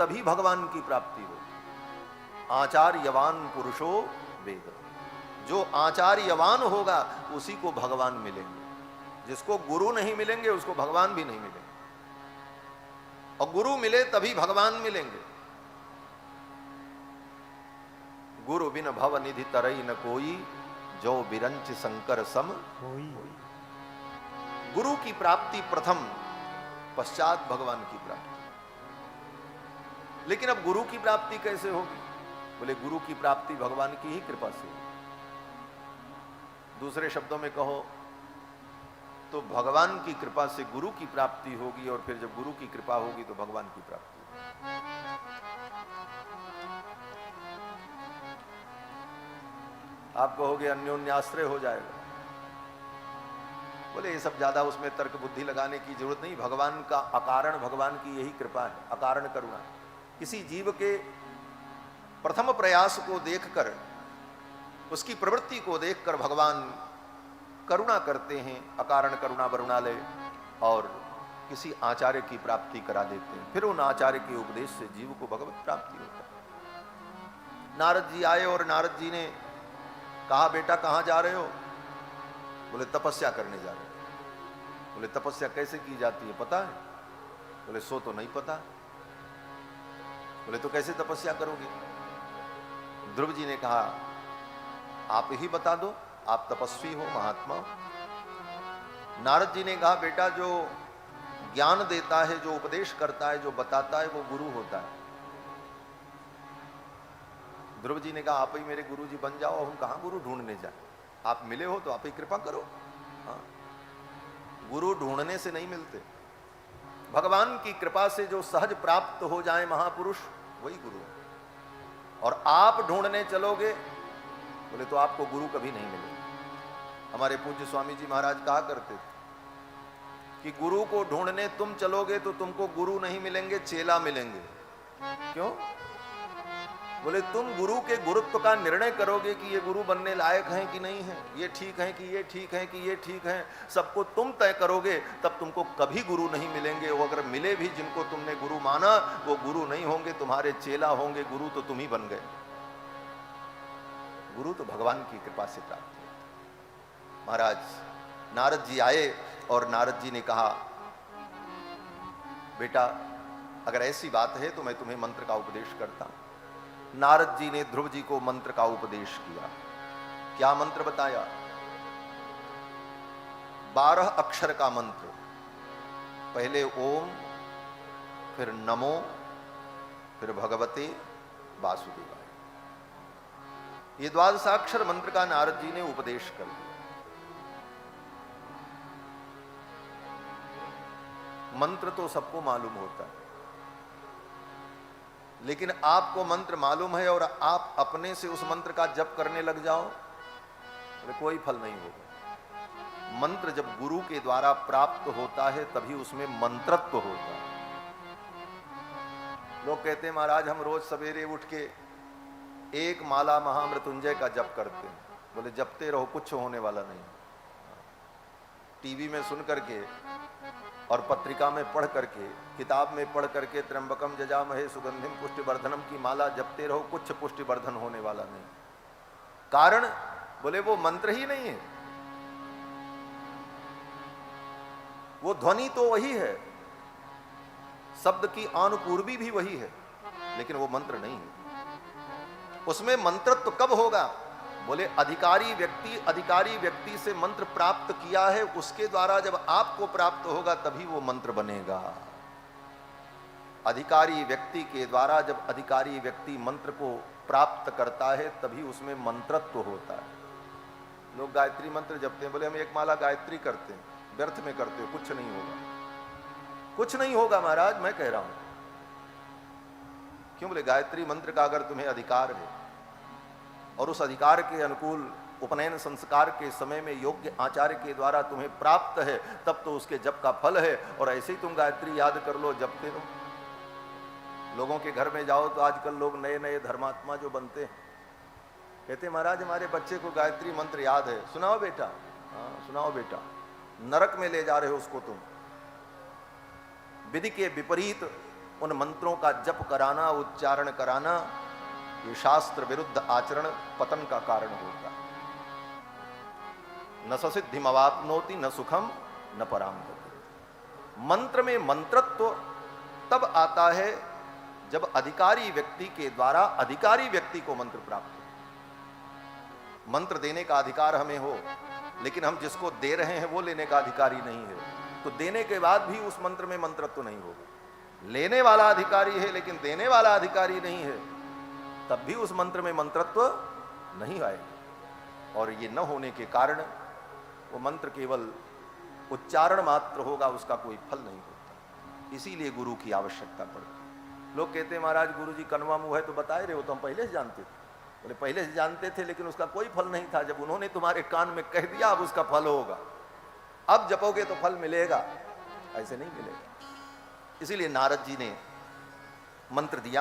तभी भगवान की प्राप्ति होगी। आचार्यवान पुरुषो वेद, जो आचार्यवान होगा उसी को भगवान मिलेंगे। जिसको गुरु नहीं मिलेंगे उसको भगवान भी नहीं मिलेंगे, और गुरु मिले तभी भगवान मिलेंगे। गुरु बिन भव निधि तरई न कोई, जो बिरंच शंकर सम होई। गुरु की प्राप्ति प्रथम, पश्चात भगवान की प्राप्ति। लेकिन अब गुरु की प्राप्ति कैसे होगी? बोले गुरु की प्राप्ति भगवान की ही कृपा से होगी। दूसरे शब्दों में कहो तो भगवान की कृपा से गुरु की प्राप्ति होगी, और फिर जब गुरु की कृपा होगी तो भगवान की प्राप्ति होगी। आप कहोगे अन्योन्याश्रय हो जाएगा। बोले ये सब ज्यादा उसमें तर्क बुद्धि लगाने की जरूरत नहीं। भगवान का अकारण भगवान की यही कृपा है, अकारण करुणा। किसी जीव के प्रथम प्रयास को देखकर, उसकी प्रवृत्ति को देखकर भगवान करुणा करते हैं, अकारण करुणा वरुणालय, और किसी आचार्य की प्राप्ति करा देते हैं। फिर उन आचार्य के उपदेश से जीव को भगवत प्राप्ति होता है। नारद जी आए और नारद जी ने कहा, बेटा कहां जा रहे हो? बोले तपस्या करने जा रहे हो। बोले तपस्या कैसे की जाती है पता है? बोले सो तो नहीं पता। बोले तो कैसे तपस्या करोगे? ध्रुव जी ने कहा आप ही बता दो, आप तपस्वी हो, महात्मा हो। नारद जी ने कहा बेटा जो ज्ञान देता है, जो उपदेश करता है, जो बताता है, वो गुरु होता है। ध्रुव जी ने कहा आप ही मेरे गुरु जी बन जाओ, हम कहां गुरु ढूंढने जाए? आप मिले हो तो आप ही कृपा करो। हाँ, गुरु ढूंढने से नहीं मिलते। भगवान की कृपा से जो सहज प्राप्त हो जाए महापुरुष, वही गुरु है। और आप ढूंढने चलोगे बोले तो आपको गुरु कभी नहीं मिलेगा। हमारे पूज्य स्वामी जी महाराज कहा करते थे कि गुरु को ढूंढने तुम चलोगे तो तुमको गुरु नहीं मिलेंगे, चेला मिलेंगे। क्यों? बोले तुम गुरु के गुरुत्व का निर्णय करोगे कि ये गुरु बनने लायक हैं कि नहीं है, ये ठीक है कि ये ठीक है कि ये ठीक है, सबको तुम तय करोगे, तब तुमको कभी गुरु नहीं मिलेंगे। वो अगर मिले भी, जिनको तुमने गुरु माना, वो गुरु नहीं होंगे, तुम्हारे चेला होंगे। गुरु तो तुम ही बन गए। गुरु तो भगवान की कृपा से प्राप्त है। महाराज नारद जी आए और नारद जी ने कहा बेटा अगर ऐसी बात है तो मैं तुम्हें मंत्र का उपदेश करता हूं। नारद जी ने ध्रुव जी को मंत्र का उपदेश किया। क्या मंत्र बताया? 12 अक्षर का मंत्र। पहले ओम, फिर नमो, फिर भगवते वासुदेवाय। ये 12 मंत्र का नारद जी ने उपदेश कर दिया। मंत्र तो सबको मालूम होता है, लेकिन आपको मंत्र मालूम है और आप अपने से उस मंत्र का जप करने लग जाओ तो कोई फल नहीं होगा। मंत्र जब गुरु के द्वारा प्राप्त होता है तभी उसमें मंत्रत्व होता है। लोग कहते हैं महाराज हम रोज सवेरे उठ के एक माला महामृत्युंजय का जप करते हैं। बोले जपते रहो, कुछ होने वाला नहीं। टीवी में सुन करके और पत्रिका में पढ़ करके, किताब में पढ़ करके त्र्यंबकम जजामहे सुगंधिम पुष्टिवर्धनम की माला जपते रहो, कुछ पुष्टिवर्धन होने वाला नहीं। कारण बोले वो मंत्र ही नहीं है, वो ध्वनि तो वही है, शब्द की अनुपूर्वी भी वही है, लेकिन वो मंत्र नहीं है। उसमें मंत्रत्व तो कब होगा? बोले अधिकारी व्यक्ति से मंत्र प्राप्त किया है, उसके द्वारा जब आपको प्राप्त होगा तभी वो मंत्र बनेगा। अधिकारी व्यक्ति के द्वारा जब अधिकारी व्यक्ति मंत्र को प्राप्त करता है तभी उसमें मंत्रत्व होता है। लोग गायत्री मंत्र जपते हैं, बोले हम एक माला गायत्री करते हैं, व्यर्थ में करते हो, कुछ नहीं होगा। कुछ नहीं होगा महाराज, मैं कह रहा हूं। क्यों? बोले गायत्री मंत्र का अगर तुम्हें अधिकार है और उस अधिकार के अनुकूल उपनयन संस्कार के समय में योग्य आचार्य के द्वारा तुम्हें प्राप्त है, तब तो उसके जप का फल है। और ऐसे ही तुम गायत्री याद कर लो, जपते रहो। लोगों के घर में जाओ तो आजकल लोग नए नए धर्मात्मा जो बनते हैं, कहते महाराज हमारे बच्चे को गायत्री मंत्र याद है, सुनाओ बेटा। हाँ सुनाओ बेटा। नरक में ले जा रहे हो उसको तुम। विधि के विपरीत उन मंत्रों का जप कराना, उच्चारण कराना, ये शास्त्र विरुद्ध आचरण पतन का कारण होता है। न ससिद्धिम अवाप्नोति न सुखम न पराम गति। मंत्र में मंत्रत्व तब आता है जब अधिकारी व्यक्ति के द्वारा अधिकारी व्यक्ति को मंत्र प्राप्त हो। मंत्र देने का अधिकार हमें हो, लेकिन हम जिसको दे रहे हैं वो लेने का अधिकारी नहीं है, तो देने के बाद भी उस मंत्र में मंत्रत्व नहीं होगा। लेने वाला अधिकारी है लेकिन देने वाला अधिकारी नहीं है, तब भी उस मंत्र में मंत्रत्व नहीं आएगा। और ये न होने के कारण वो मंत्र केवल उच्चारण मात्र होगा, उसका कोई फल नहीं होता। इसीलिए गुरु की आवश्यकता पड़ती। लोग कहते हैं महाराज गुरु जी कनवा मुंह है तो बताए रहे हो, तो हम पहले से जानते थे। बोले पहले से जानते थे लेकिन उसका कोई फल नहीं था। जब उन्होंने तुम्हारे कान में कह दिया अब उसका फल होगा, अब जपोगे तो फल मिलेगा, ऐसे नहीं मिलेगा। इसीलिए नारद जी ने मंत्र दिया।